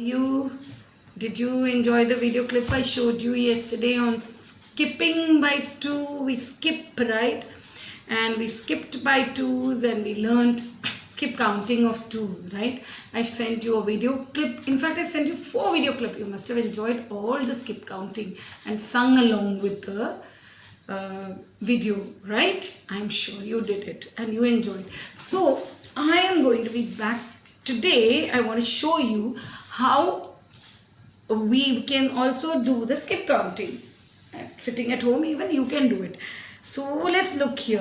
You did you enjoy the video clip I showed you yesterday on skipping by two? We skip, right? And we skipped by twos and we learned skip counting of two, right? I sent you a video clip. In fact, I sent you 4 video clip. You must have enjoyed all the skip counting and sung along with the video, right? I'm sure you did it and you enjoyed. So I am going to be back today. I want to show you how we can also do the skip counting. Sitting at home, even you can do it. So let's look here.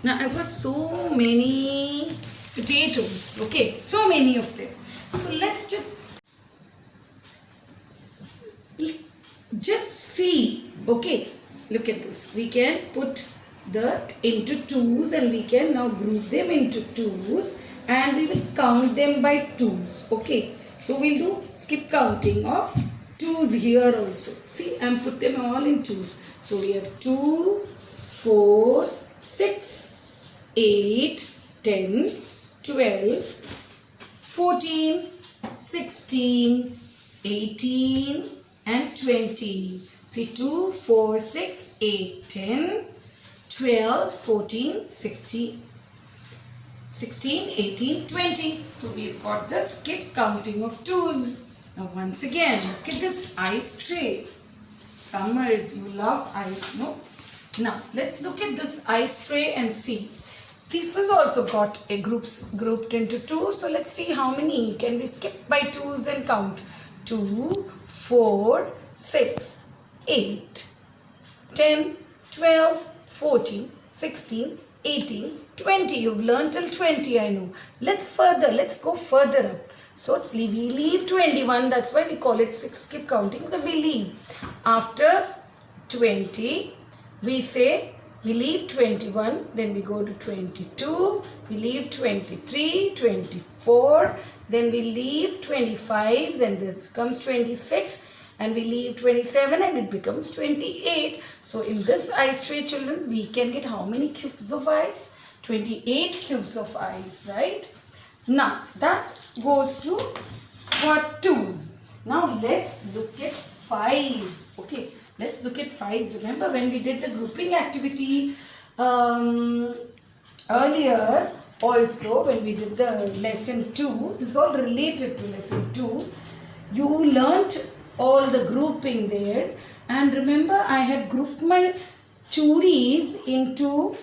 Now I've got so many potatoes, okay, so many of them. So let's just see, okay, look at this. We can put that into twos and we can now group them into twos and we will count them by twos, okay. So we'll do skip counting of twos here also. See, I'm put them all in twos. So we have 2, 4, 6, 8, 10, 12, 14, 16, 18 and 20. See, 2, 4, 6, 8, 10, 12, 14, 16, 18, 20. So we've got the skip counting of twos. Now once again, look at this ice tray. Summers, you love ice, no? Now let's look at this ice tray and see. This has also got a grouped into two. So let's see how many can we skip by twos and count. 2, 4, 6, 8, 10, 12, 14, 16, 18, 20. You've learned till 20, I know. Let's go further up. So we leave 21. That's why we call it skip counting, because we leave. After 20, we say we leave 21, then we go to 22, we leave 23, 24, then we leave 25, then this comes 26, and we leave 27 and it becomes 28. So in this ice tray, children, we can get how many cubes of ice? 28 cubes of ice, right? Now that goes to what? Twos. Now let's look at fives. Okay, let's look at fives. Remember when we did the grouping activity earlier, also when we did the lesson 2, this is all related to lesson 2. You learnt all the grouping there, and remember I had grouped my churis into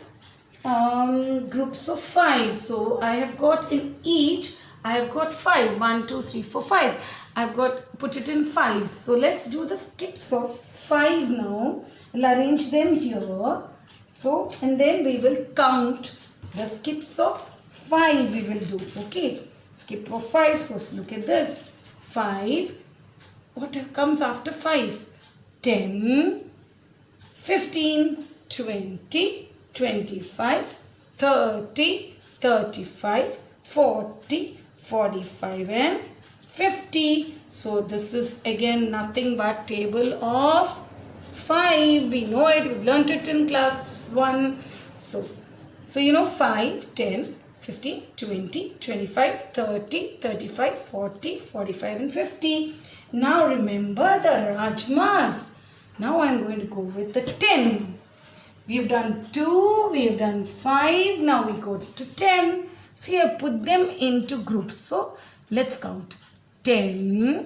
groups of 5. So I have got in each, I have got 5. 1, 2, 3, 4, 5. I've got put it in 5. So let's do the skips of 5 now. I'll arrange them here. So, and then we will count the skips of 5 we will do. Okay. Skip of 5. So look at this. 5. What comes after 5? 10, 15, 20, 25, 30, 35, 40, 45 and 50. So this is again nothing but table of 5. We know it. We've learnt it in class 1. So you know 5, 10, 15, 20, 25, 30, 35, 40, 45 and 50. Now remember the Rajmas. Now I am going to go with the 10. We have done 2, we have done 5, now we go to 10. See, I put them into groups. So let's count. 10,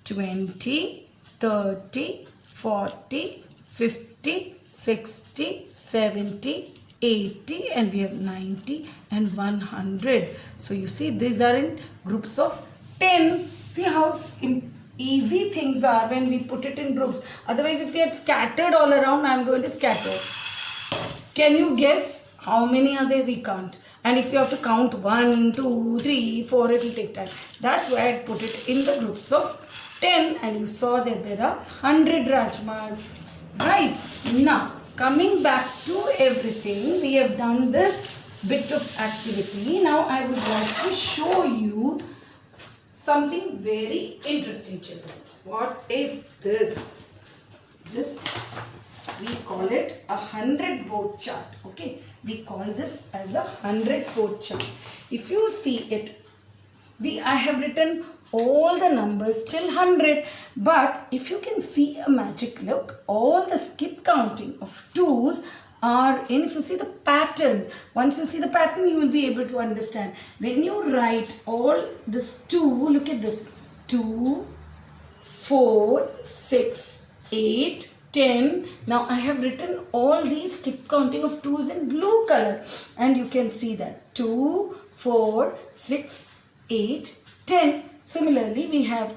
20, 30, 40, 50, 60, 70, 80 and we have 90 and 100. So you see these are in groups of 10. See how easy things are when we put it in groups. Otherwise, if we had scattered all around, I am going to scatter. Can you guess how many are there? We can't. And if you have to count 1, 2, 3, 4, it will take time. That's why I put it in the groups of 10. And you saw that there are 100 Rajmas. Right. Now, coming back to everything, we have done this bit of activity. Now, I would like to show you something very interesting, children. What is this? This, we call it a 100-board chart. Okay, we call this as a 100-board chart. If you see it, I have written all the numbers till 100. But if you can see a magic look, all the skip counting of 2s are in. If you see the pattern, once you see the pattern, you will be able to understand. When you write all this 2, look at this, 2, 4, 6, 8, 10. Now I have written all these skip counting of 2s in blue color, and you can see that 2, 4, 6, 8, 10. Similarly, we have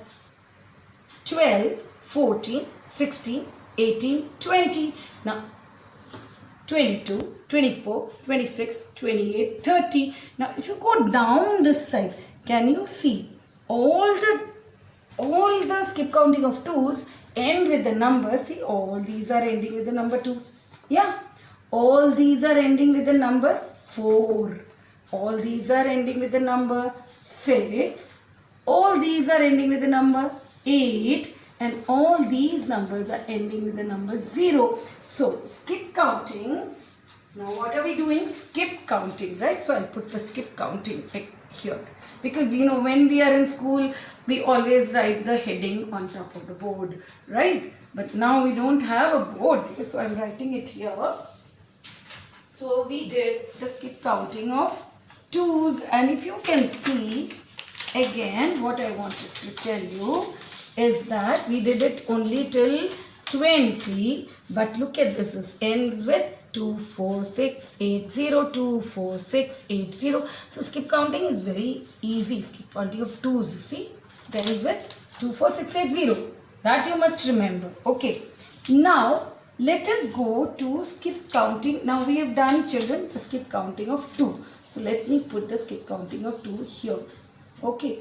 12, 14, 16, 18, 20. Now 22, 24, 26, 28, 30. Now if you go down this side, can you see all the skip counting of 2s end with the number? See, all these are ending with the number 2. Yeah. All these are ending with the number 4. All these are ending with the number 6. All these are ending with the number 8. And all these numbers are ending with the number 0. So, skip counting. Now, what are we doing? Skip counting, right? So, I'll put the skip counting here. Because, when we are in school, we always write the heading on top of the board, right? But now we don't have a board, so I'm writing it here. So, we did the skip counting of 2s. And if you can see, again, what I wanted to tell you is that we did it only till 20. But look at this, it ends with 2, 4, 6, 8, 0, 2, 4, 6, 8, 0. So skip counting is very easy. Skip counting of 2s, you see. It ends with 2, 4, 6, 8, 0. That you must remember. Okay. Now, let us go to skip counting. Now, we have done, children, the skip counting of 2. So, let me put the skip counting of 2 here. Okay.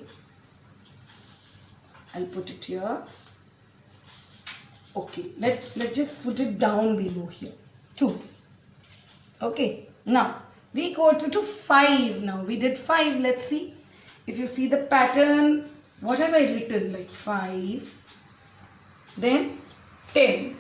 I'll put it here. Okay. Let's just put it down below here. 2s. Okay. Now, we go to 5 now. We did 5. Let's see. If you see the pattern, what have I written? Like 5. Then 10,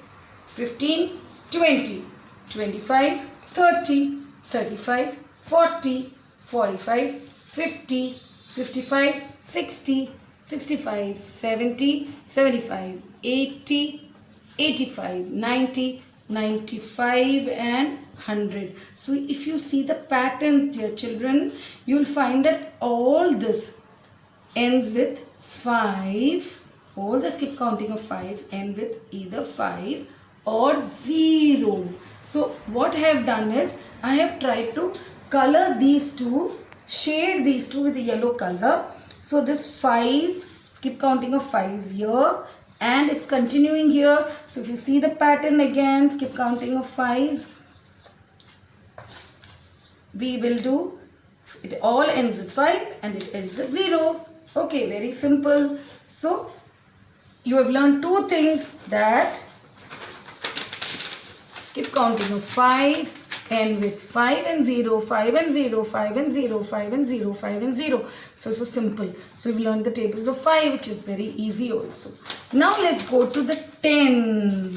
15, 20, 25, 30, 35, 40, 45, 50, 55, 60, 65, 70, 75, 80, 85, 90, 95 and 100. So if you see the pattern, dear children, you will find that all this ends with 5. All the skip counting of 5s end with either 5 or 0. So what I have done is, I have tried to color these two, shade these two with a yellow color. So this 5, skip counting of 5s here, and it's continuing here. So if you see the pattern again, skip counting of 5s, we will do, it all ends with 5 and it ends with 0. Okay, very simple. So you have learned two things, that skip counting of 5s end with 5 and 0, 5 and 0, 5 and 0, 5 and 0, 5 and 0. So simple. So we've learned the tables of 5, which is very easy also. Now let's go to the 10.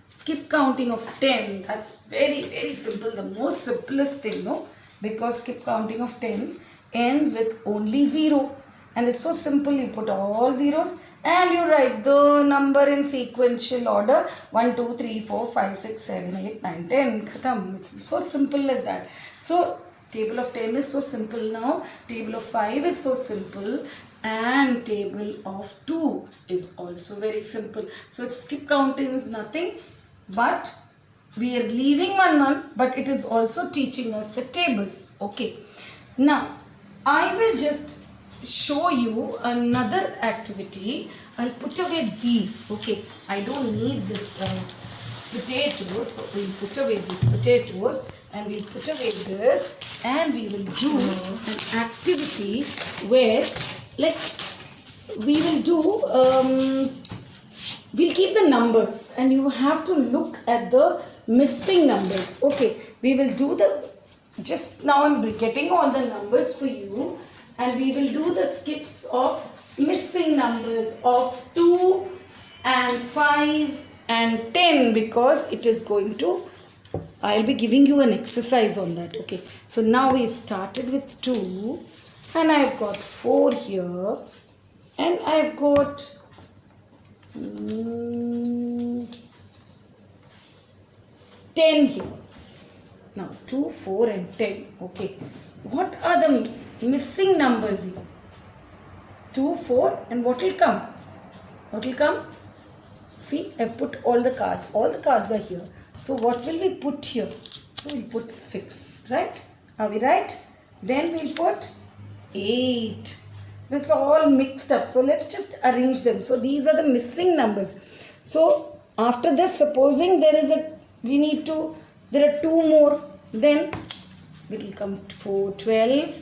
Skip counting of 10. That's very, very simple. The most simplest thing, no? Because skip counting of 10s ends with only 0. And it's so simple. You put all zeros and you write the number in sequential order. 1, 2, 3, 4, 5, 6, 7, 8, 9, 10. Khatam. It's so simple as that. So table of 10 is so simple now. Table of 5 is so simple. And table of 2 is also very simple. So skip counting is nothing but we are leaving one, but it is also teaching us the tables. Okay. Now, I will just show you another activity. I'll put away these. Okay. I don't need this potatoes. So, we'll put away these potatoes and we'll put away this and we will do an activity where, like, we will do, we'll keep the numbers and you have to look at the missing numbers. Okay, we will do the, just now I'm getting all the numbers for you and we will do the skips of missing numbers of 2 and 5 and 10 because it is going to, I'll be giving you an exercise on that. Okay, so now we started with 2 and I've got 4 here. and I've got 10 here. Now 2, 4 and 10. Okay. What are the missing numbers here? 2, 4 and what will come? What will come? See, I've put all the cards. All the cards are here. So what will we put here? So we'll put 6, right? Are we right? Then we'll put 8. That's all mixed up. So let's just arrange them. So these are the missing numbers. So after this, supposing there are 2 more. Then it will come 4, 12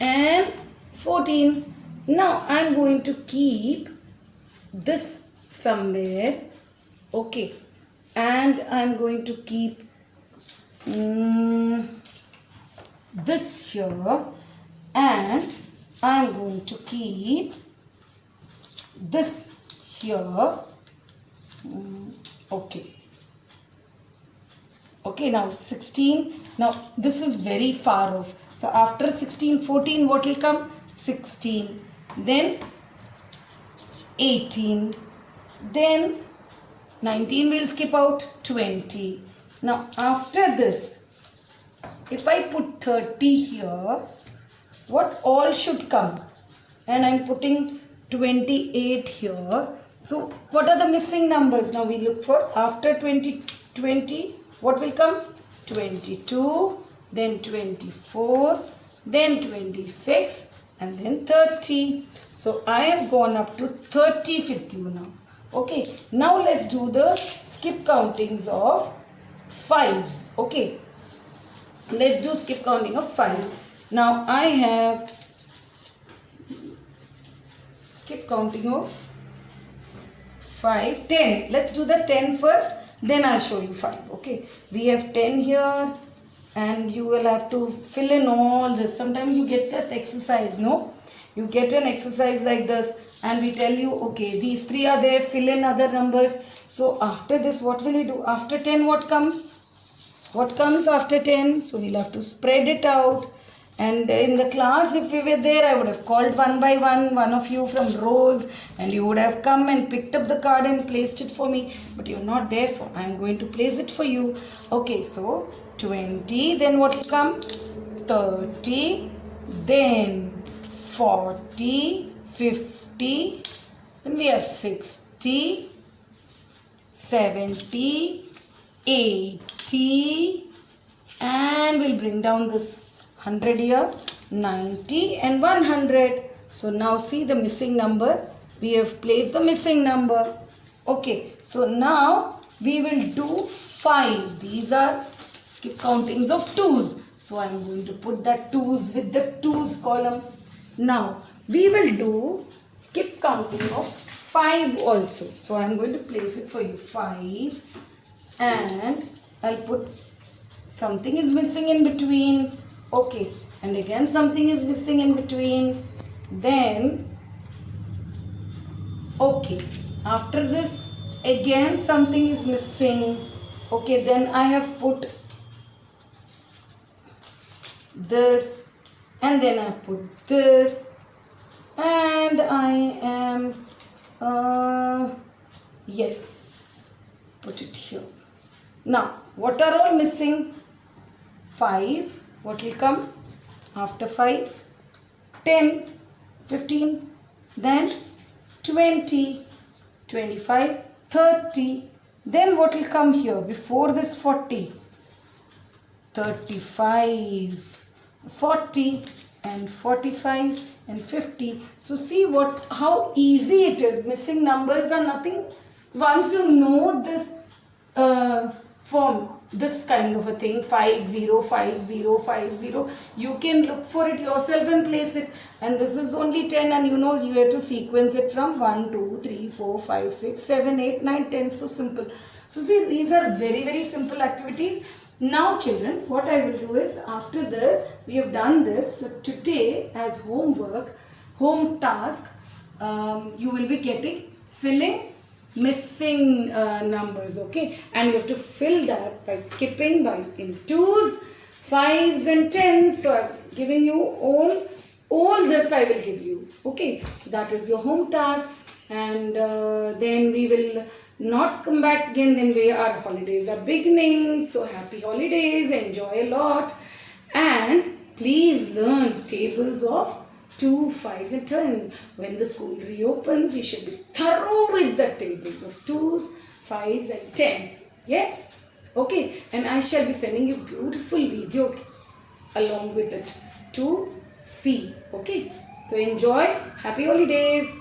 and 14. Now I'm going to keep this somewhere. Okay. And I'm going to keep this here, and I'm going to keep this here. Okay. Okay, now 16. Now this is very far off. So after 16, 14, what will come? 16. Then 18. Then 19 will skip out. 20. Now after this, if I put 30 here, what all should come? And I'm putting 28 here. So what are the missing numbers? Now we look for after 20, what will come? 22, then 24, then 26 and then 30. So I have gone up to 30 with you now. Okay, now let's do the skip countings of 5s. Okay, let's do skip counting of 5. Now I have skip counting of 5, 10. Let's do the 10 first, then I'll show you 5. Okay, we have 10 here and you will have to fill in all this. Sometimes you get that exercise, no? You get an exercise like this and we tell you, okay, these 3 are there, fill in other numbers. So after this, what will you do? After 10, what comes? What comes after 10? So we'll have to spread it out. And in the class, if we were there, I would have called one by one of you from rows, and you would have come and picked up the card and placed it for me. But you're not there, so I'm going to place it for you. Okay, so 20, then what will come? 30, then 40, 50, then we have 60, 70, 80, and we'll bring down this 100 here, 90 and 100. So now see the missing number. We have placed the missing number. Okay, so now we will do 5. These are skip countings of 2s. So I am going to put that 2s with the 2s column. Now we will do skip counting of 5 also. So I am going to place it for you 5, and I'll put something is missing in between. Okay, and again something is missing in between. Then, okay, after this again something is missing. Okay, then I have put this, and then I put this, and I am yes, put it here. Now what are all missing? 5. What will come after 5? 10, 15, then 20, 25, 30. Then what will come here before this 40? 35, 40 and 45 and 50. So see how easy it is. Missing numbers are nothing. Once you know this form, this kind of a thing, 5 0 5 0 5 0, you can look for it yourself and place it. And this is only 10, and you know you have to sequence it from 1 2 3 4 5 6 7 8 9 10. So simple. So see, these are very, very simple activities. Now children, what I will do is, after this we have done this, so today as homework, home task, you will be getting filling missing numbers. Okay, and you have to fill that by skipping by in 2s, 5s and 10s. So I'm giving you all All this I will give you. Okay, so that is your home task, and then we will not come back again. Then our holidays are beginning. So happy holidays, enjoy a lot, and please learn tables of 2, 5 and 10. When the school reopens, you should be thorough with the tables of 2s, 5s and 10s. Yes? Okay, and I shall be sending you beautiful video along with it to see. Okay, so enjoy. Happy holidays.